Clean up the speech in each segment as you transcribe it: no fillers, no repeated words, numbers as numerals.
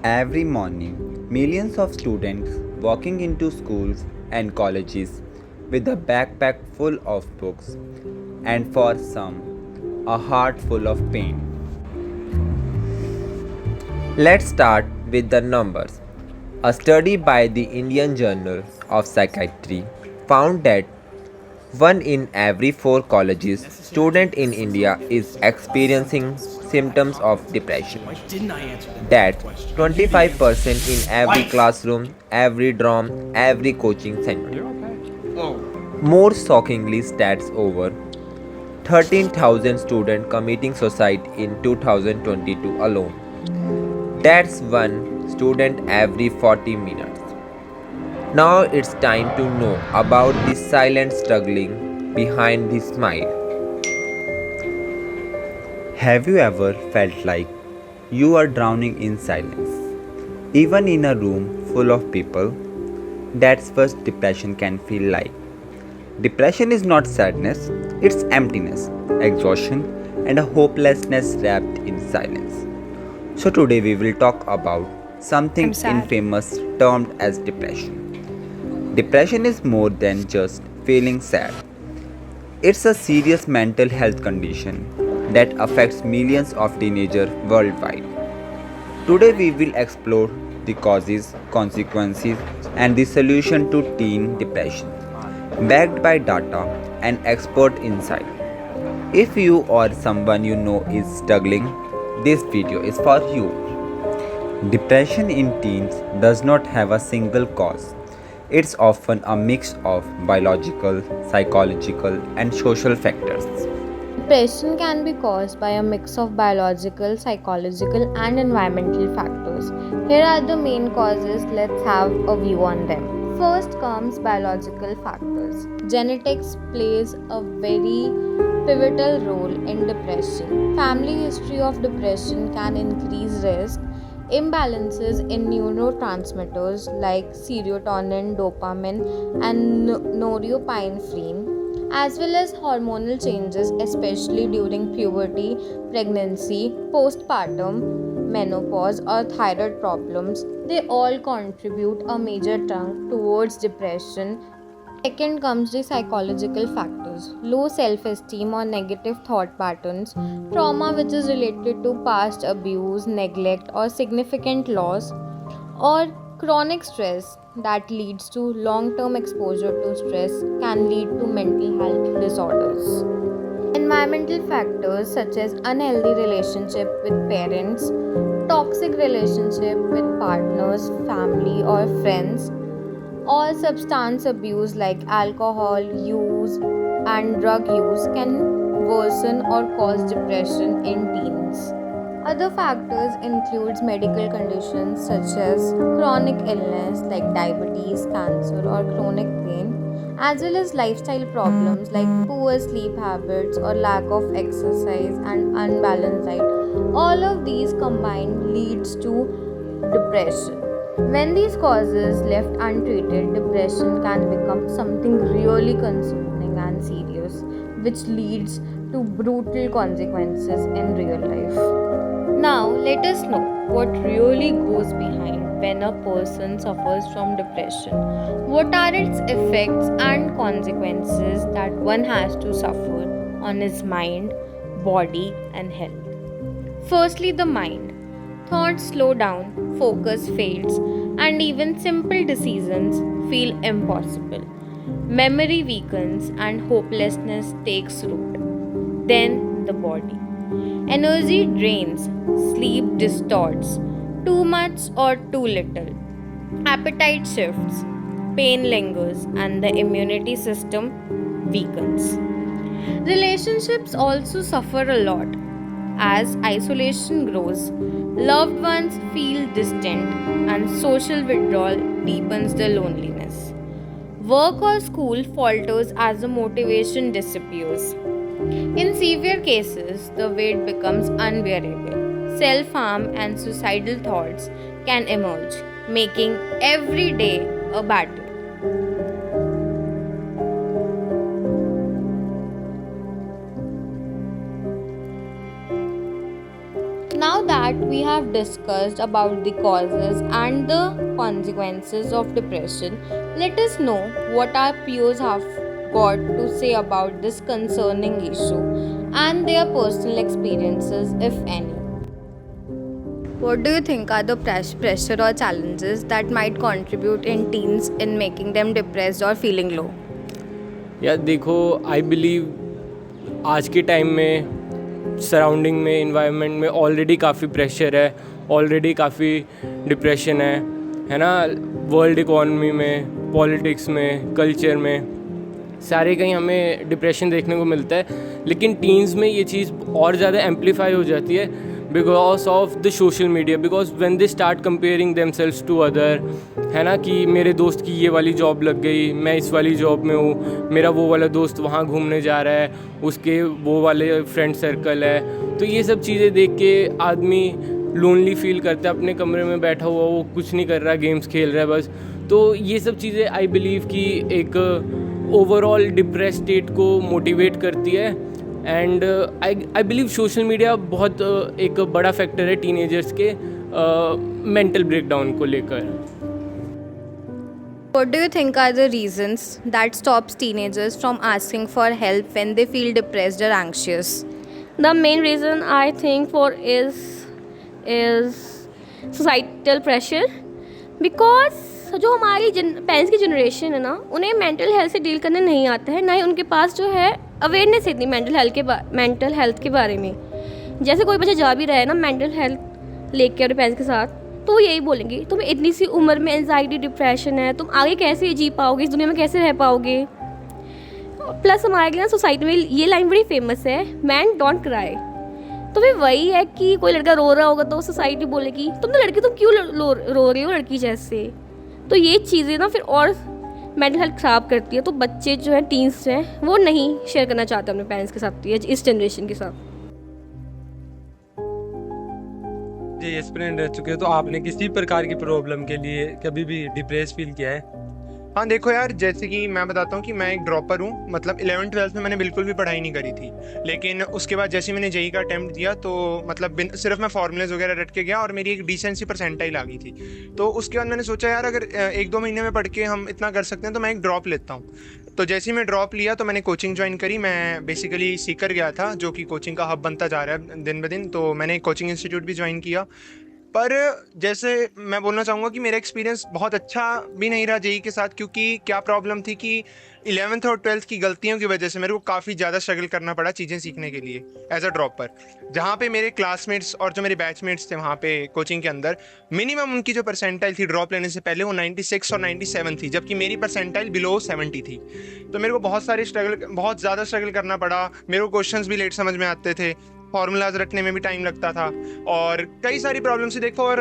Every morning, millions of students walking into schools and colleges with a backpack full of books, and for some, a heart full of pain. Let's start with the numbers. A study by the Indian Journal of Psychiatry found that one in every four colleges student in India is experiencing symptoms of depression. That's 25% in every classroom, every dorm, every coaching center. More shockingly, stats over 13,000 students committing suicide in 2022 alone. That's one student every 40 minutes. Now it's time to know about the silent struggling behind the smile. Have you ever felt like you are drowning in silence? Even in a room full of people, that's what depression can feel like. Depression is not sadness, it's emptiness, exhaustion, and a hopelessness wrapped in silence. So, today we will talk about something infamous termed as depression. Depression is more than just feeling sad, it's a serious mental health condition that affects millions of teenagers worldwide. Today, we will explore the causes, consequences, and the solution to teen depression, backed by data and expert insight. If you or someone you know is struggling, this video is for you. Depression in teens does not have a single cause. It's often a mix of biological, psychological, and social factors. Depression can be caused by a mix of biological, psychological, and environmental factors. Here are the main causes, let's have a view on them. First comes biological factors. Genetics plays a very pivotal role in depression. Family history of depression can increase risk. Imbalances in neurotransmitters like serotonin, dopamine, and norepinephrine, as well as hormonal changes, especially during puberty, pregnancy, postpartum, menopause, or thyroid problems, they all contribute a major chunk towards depression. Second comes the psychological factors, low self esteem or negative thought patterns, trauma which is related to past abuse, neglect, or significant loss, or chronic stress that leads to long term exposure to stress can lead to mental health disorders. Environmental factors such as unhealthy relationship with parents, toxic relationship with partners, family, or friends, or substance abuse like alcohol use and drug use can worsen or cause depression in teens. Other factors includes medical conditions such as chronic illness like diabetes, cancer, or chronic pain, as well as lifestyle problems like poor sleep habits or lack of exercise and unbalanced diet. All of these combined leads to depression. When these causes left untreated, depression can become something really consuming and serious, which leads to brutal consequences in real life. Now, let us know what really goes behind when a person suffers from depression. What are its effects and consequences that one has to suffer on his mind, body, and health? Firstly, the mind. Thoughts slow down, focus fades, and even simple decisions feel impossible. Memory weakens and hopelessness takes root. Then the body. Energy drains, sleep distorts, too much or too little. Appetite shifts, pain lingers, and the immunity system weakens. Relationships also suffer a lot. as isolation grows. Loved ones feel distant, and social withdrawal deepens the loneliness. Work or school falters as the motivation disappears. In severe cases, the weight becomes unbearable. Self harm and suicidal thoughts can emerge, making every day a battle. Now that we have discussed about the causes and the consequences of depression, let us know what our peers have got to say about this concerning issue and their personal experiences, if any. What do you think are the pressure or challenges that might contribute in teens in making them depressed or feeling low? यार देखो, I believe आज के time में surrounding में environment में already काफ़ी pressure है, already काफ़ी डिप्रेशन है ना। वर्ल्ड इकॉनमी में, पॉलिटिक्स में, कल्चर में सारे कहीं हमें डिप्रेशन देखने को मिलता है, लेकिन टीन्स में ये चीज़ और ज़्यादा एम्पलीफाई हो जाती है because of the social media. Because when they start comparing themselves to other, है ना, कि मेरे दोस्त की ये वाली जॉब लग गई, मैं इस वाली जॉब में हूँ, मेरा वो वाला दोस्त वहाँ घूमने जा रहा है, उसके वो वाले फ्रेंड सर्कल है। तो ये सब चीज़ें देख के आदमी लोनली फील करता है, अपने कमरे में बैठा हुआ, वो कुछ नहीं कर रहा, गेम्स खेल रहा है बस। तो ये सब चीज़ें आई बिलीव कि एक ओवरऑल डिप्रेस स्टेट को मोटिवेट करती है। And I believe social media बहुत एक बड़ा फैक्टर है टीनेजर्स के मेंटल ब्रेकडाउन को लेकर। What do you think are the reasons that stops teenagers from asking for help when they feel depressed or anxious? The main reason I think for is societal pressure, because जो हमारी parents की generation है ना, उन्हें mental health से deal करने नहीं आता है, ना ही उनके पास जो है अवेयरनेस है इतनी मेंटल हेल्थ के बारे में। जैसे कोई बच्चा जा भी रहा है ना मेंटल हेल्थ लेके अपने पेरेंट्स के साथ, तो वो यही बोलेंगे तुम्हें इतनी सी उम्र में एंजाइटी डिप्रेशन है, तुम आगे कैसे जी पाओगे, इस दुनिया में कैसे रह पाओगे। प्लस हमारे लिए ना सोसाइटी में ये लाइन बड़ी फेमस है, मैन डोंट क्राई। तो फिर वही है कि कोई लड़का रो रहा होगा तो सोसाइटी बोलेगी तुम क्यों रो रही हो लड़की जैसे। तो ये चीज़ें ना फिर और मेंटल हेल्थ ख़राब करती है। तो बच्चे जो हैं, टीन्स हैं, वो नहीं शेयर करना चाहते अपने पेरेंट्स के साथ या इस जनरेशन के साथ। जी एस्पिरेंट रह चुके हो, तो आपने किसी प्रकार की प्रॉब्लम के लिए कभी भी डिप्रेस फील किया है? हाँ देखो यार, जैसे कि मैं बताता हूँ कि मैं एक ड्रॉपर हूँ। मतलब 11th-12th में मैंने बिल्कुल भी पढ़ाई नहीं करी थी, लेकिन उसके बाद जैसे मैंने जेई का अटैम्प्ट दिया तो मतलब सिर्फ मैं फॉर्मूलेज वगैरह रट के गया और मेरी एक डिसेंट सी परसेंटाइल आ गई थी। तो उसके बाद मैंने सोचा यार अगर 1-2 महीने में पढ़ के हम इतना कर सकते हैं तो मैं एक ड्रॉप लेता हूँ। तो जैसे ही मैं ड्रॉप लिया तो मैंने कोचिंग ज्वाइन करी। मैं बेसिकली सीकर गया था, जो कि कोचिंग का हब बनता जा रहा है दिन ब दिन। तो मैंने एक कोचिंग इंस्टीट्यूट भी ज्वाइन किया। पर जैसे मैं बोलना चाहूँगा कि मेरा एक्सपीरियंस बहुत अच्छा भी नहीं रहा जेई के साथ, क्योंकि क्या प्रॉब्लम थी कि 11th और 12th की गलतियों की वजह से मेरे को काफ़ी ज़्यादा स्ट्रगल करना पड़ा चीज़ें सीखने के लिए एज अ ड्रॉपर। जहाँ पे मेरे क्लासमेट्स और जो मेरे बैचमेट्स थे वहाँ पे कोचिंग के अंदर, मिनिमम उनकी जो परसेंटाइल थी ड्रॉप लेने से पहले वो 96 और 97 थी, जबकि मेरी परसेंटाइल बिलो 70 थी। तो मेरे को बहुत ज़्यादा स्ट्रगल करना पड़ा। मेरे को क्वेश्चंस भी लेट समझ में आते थे, फॉर्मूलाज रटने में भी टाइम लगता था और कई सारी प्रॉब्लम्स देखो। और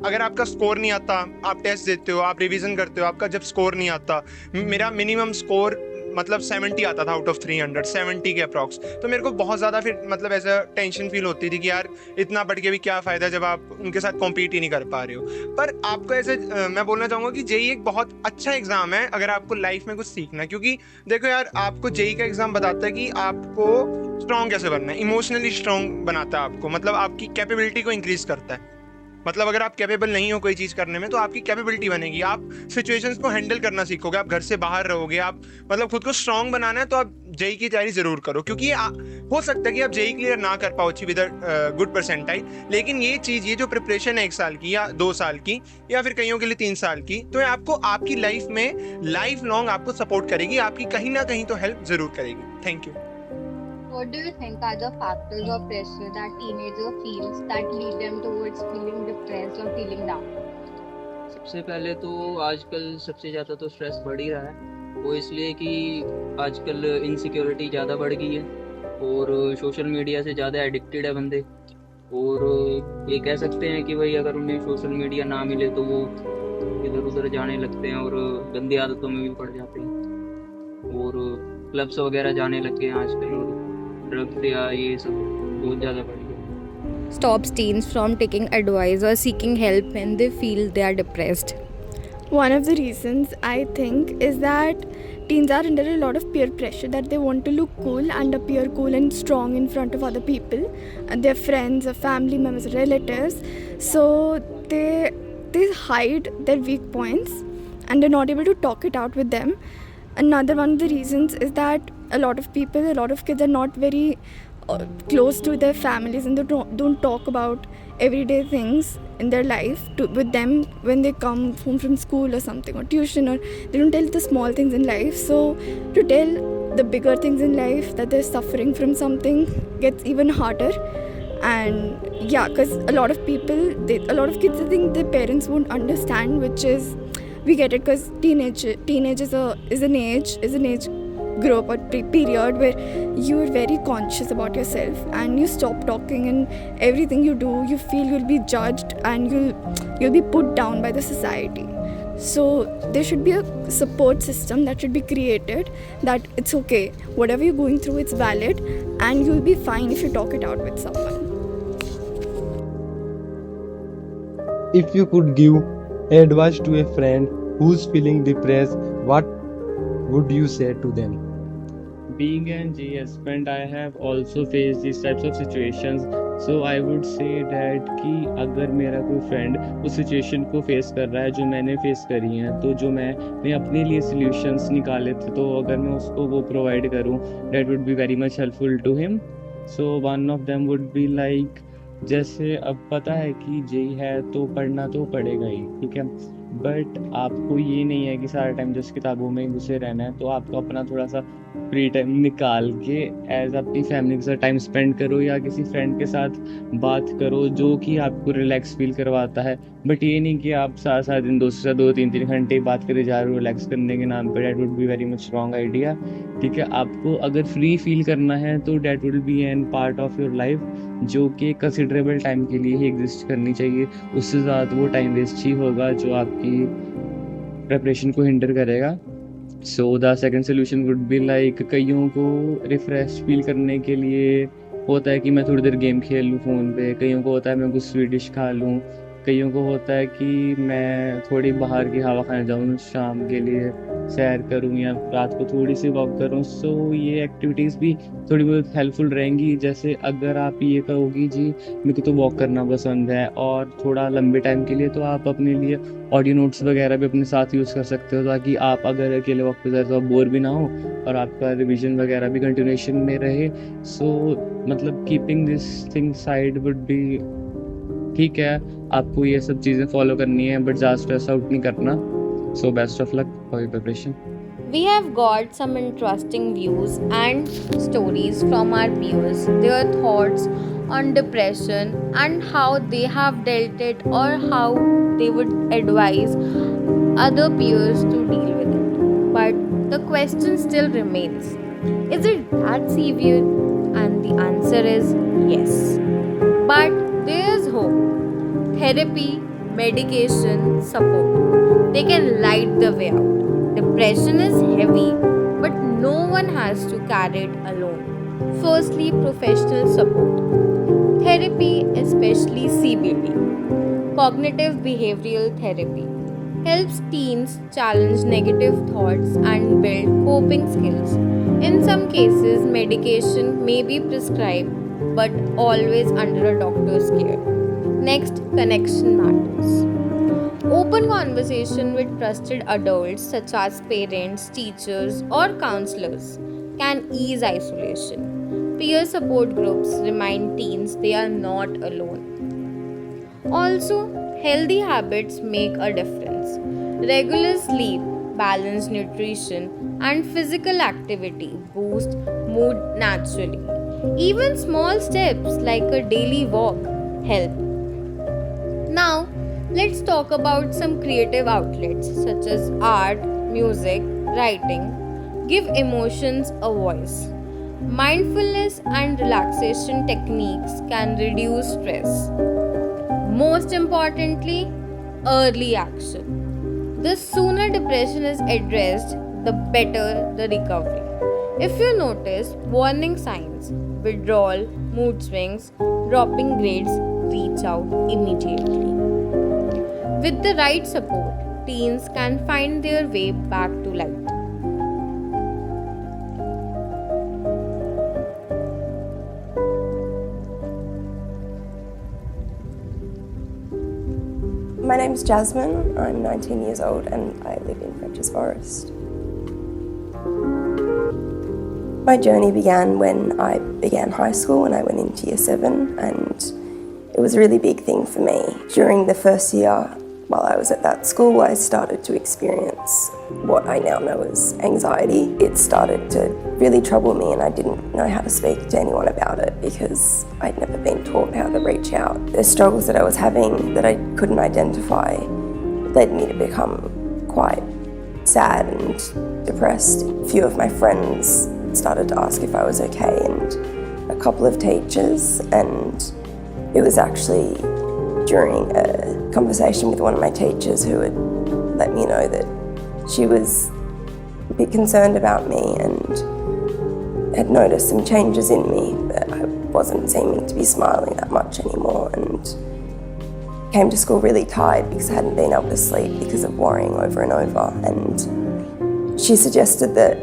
अगर आपका स्कोर नहीं आता, आप टेस्ट देते हो, आप रिवीजन करते हो, आपका जब स्कोर नहीं आता, मेरा मिनिमम स्कोर मतलब 70 आता था आउट ऑफ 300, 70 के अप्रॉक्स। तो मेरे को बहुत ज़्यादा फिर मतलब ऐसा टेंशन फील होती थी कि यार इतना पढ़ के भी क्या फ़ायदा जब आप उनके साथ कॉम्पीट ही नहीं कर पा रहे हो। पर आपको ऐसे मैं बोलना चाहूँगा कि जेई एक बहुत अच्छा एग्ज़ाम है अगर आपको लाइफ में कुछ सीखना है। क्योंकि देखो यार, आपको जेई का एग्ज़ाम बताता है कि आपको स्ट्रॉन्ग कैसे बनना है, इमोशनली स्ट्रॉन्ग बनाता है आपको, मतलब आपकी कैपेबिलिटी को इंक्रीज़ करता है। मतलब अगर आप कैपेबल नहीं हो कोई चीज़ करने में तो आपकी कैपेबिलिटी बनेगी, आप सिचुएशंस को हैंडल करना सीखोगे, आप घर से बाहर रहोगे, आप मतलब खुद को स्ट्रॉन्ग बनाना है तो आप जेई की तैयारी ज़रूर करो। क्योंकि हो सकता है कि आप जेई क्लियर ना कर पाओ अच्छी विद गुड परसेंटाइल, लेकिन ये जो प्रिपरेशन है 1 साल की या 2 साल की या फिर कईयों के लिए 3 साल की, तो आपको आपकी लाइफ में लाइफ लॉन्ग आपको सपोर्ट करेगी, आपकी कहीं ना कहीं तो हेल्प ज़रूर करेगी। Thank you. What do you think are the factors of pressure that teenager feels that lead them towards feeling depressed or feeling down? सबसे पहले तो आजकल सबसे ज़्यादा तो स्ट्रेस बढ़ ही रहा है। वो इसलिए कि आजकल इनसिक्योरिटी ज़्यादा बढ़ गई है और सोशल मीडिया से ज़्यादा एडिक्टेड है बंदे। और ये कह सकते हैं कि भाई अगर उन्हें सोशल मीडिया ना मिले तो वो इधर उधर जाने लगते हैं और गंदी आदतों में भी पड़ जाते हैं, और क्लब्स वगैरह जाने लग गए हैं आजकल, और ड्रग्स या ये सब बहुत ज़्यादा बढ़ गया। Stops teens from taking advice or seeking help when they feel they are depressed? One of the reasons I think is that teens are under a lot of peer pressure, that they want to look cool and appear cool and strong in front of other people and their friends or family members or relatives. So they hide their weak points and they're not able to talk it out with them. Another one of the reasons is that a lot of kids are not very close to their families, and they don't talk about everyday things in their life with them when they come home from school or something, or tuition, or they don't tell the small things in life. So to tell the bigger things in life, that they're suffering from something, gets even harder. And yeah, because a lot of kids, I think their parents won't understand, which is, we get it, because teenage is an age group or period where you are very conscious about yourself and you stop talking, and everything you do, you feel you'll be judged and you'll be put down by the society. So there should be a support system that should be created, that it's okay, whatever you're going through, it's valid, and you'll be fine if you talk it out with someone. If you could give advice to a friend who's feeling depressed, what would you say to them? Being an GS friend, I have also faced these types of situations. So I would say that कि अगर मेरा कोई friend उस situation को face कर रहा है जो मैंने फेस करी हैं, तो जो मैंने अपने लिए सॉल्यूशंस निकाले थे, तो अगर मैं उसको वो प्रोवाइड करूँ, that would be very much helpful to him. So one of them would be like, जैसे अब पता है कि जेई है तो पढ़ना तो पड़ेगा ही, ठीक है, बट आपको ये नहीं है कि सारा टाइम जस्ट किताबों में घुसे रहना है, तो आपको अपना थोड़ा सा फ्री टाइम निकाल के एज अपनी फैमिली के साथ टाइम स्पेंड करो, या किसी फ्रेंड के साथ बात करो जो कि आपको रिलैक्स फील करवाता है। बट ये नहीं कि आप सारा दिन दोस्तों से 2-3 घंटे बात करे जा रहे हो रिलैक्स करने के नाम पर। That would be very much wrong idea, ठीक है। आपको अगर फ्री फील करना है तो that would be an part of your life, जो कि कंसिडरेबल टाइम के लिए ही एग्जिस्ट करनी चाहिए। उससे ज़्यादा वो टाइम वेस्ट ही होगा जो आपकी प्रेपरेशन को हिंडर करेगा। So the second solution would be like, कईयों को रिफ्रेश फील करने के लिए होता है कि मैं थोड़ी देर गेम खेल लूँ फ़ोन पे, कईयों को होता है मैं कुछ स्वीट डिश खा लूँ, कईयों को होता है कि मैं थोड़ी बाहर की हवा खाने जाऊँ, शाम के लिए सैर करूँ या रात को थोड़ी सी वॉक करूँ। सो ये एक्टिविटीज़ भी थोड़ी बहुत हेल्पफुल रहेंगी। जैसे अगर आप ये कहोगी जी मेरे को तो वॉक करना पसंद है और थोड़ा लंबे टाइम के लिए, तो आप अपने लिए ऑडियो नोट्स वगैरह भी अपने साथ यूज़ कर सकते हो, ताकि आप अगर अकेले वॉक पे जाए तो आप बोर भी ना हो और आपका रिविजन वगैरह भी कंटिन्यूएशन में रहे। सो मतलब keeping this thing side would be, ठीक है आपको ये सब चीज़ें फॉलो करनी है बट ज़्यादा स्ट्रेस आउट नहीं करना। So best of luck for your preparation. We have got some interesting views and stories from our peers, their thoughts on depression and how they have dealt it, or how they would advise other peers to deal with it. But the question still remains, is it that severe? And the answer is yes. But there is hope. Therapy, medication, support. They can light the way out. Depression is heavy, but no one has to carry it alone. Firstly, professional support. Therapy, especially CBT, cognitive behavioral therapy, helps teens challenge negative thoughts and build coping skills. In some cases, medication may be prescribed, but always under a doctor's care. Next, connection matters. Open conversation with trusted adults such as parents, teachers, or counselors can ease isolation. Peer support groups remind teens they are not alone. Also, healthy habits make a difference. Regular sleep, balanced nutrition, and physical activity boost mood naturally. Even small steps like a daily walk help. Now, let's talk about some creative outlets such as art, music, writing. Give emotions a voice. Mindfulness and relaxation techniques can reduce stress. Most importantly, early action. The sooner depression is addressed, the better the recovery. If you notice warning signs, withdrawal, mood swings, dropping grades, reach out immediately. With the right support, teens can find their way back to light. My name's Jasmine, I'm 19 years old and I live in French's Forest. My journey began when I began high school and I went into year 7, and it was a really big thing for me. During the first year while I was at that school, I started to experience what I now know as anxiety. It started to really trouble me and I didn't know how to speak to anyone about it because I'd never been taught how to reach out. The struggles that I was having that I couldn't identify led me to become quite sad and depressed. A few of my friends started to ask if I was okay, and a couple of teachers, and it was actually during a conversation with one of my teachers who had let me know that she was a bit concerned about me and had noticed some changes in me, that I wasn't seeming to be smiling that much anymore, and came to school really tired because I hadn't been able to sleep because of worrying over and over. And she suggested that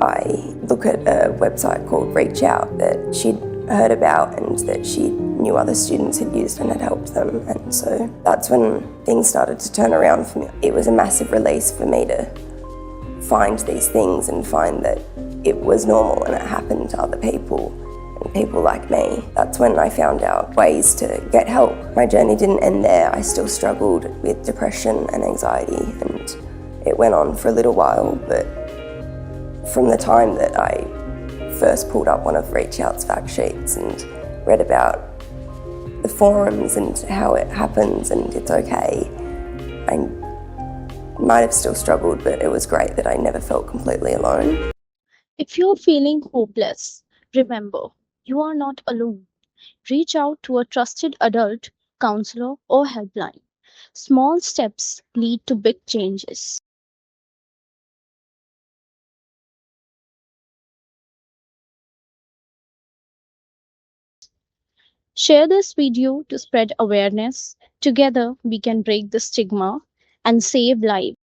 I look at a website called Reach Out that she'd heard about and that she knew other students had used and had helped them. And so that's when things started to turn around for me. It was a massive release for me to find these things and find that it was normal and it happened to other people and people like me. That's when I found out ways to get help. My journey didn't end there. I still struggled with depression and anxiety, and it went on for a little while, but from the time that I first pulled up one of Reach Out's fact sheets and read about the forums and how it happens and it's okay, I might have still struggled, but it was great that I never felt completely alone. If you're feeling hopeless, remember, you are not alone. Reach out to a trusted adult, counselor, or helpline. Small steps lead to big changes. Share this video to spread awareness. Together, we can break the stigma and save lives.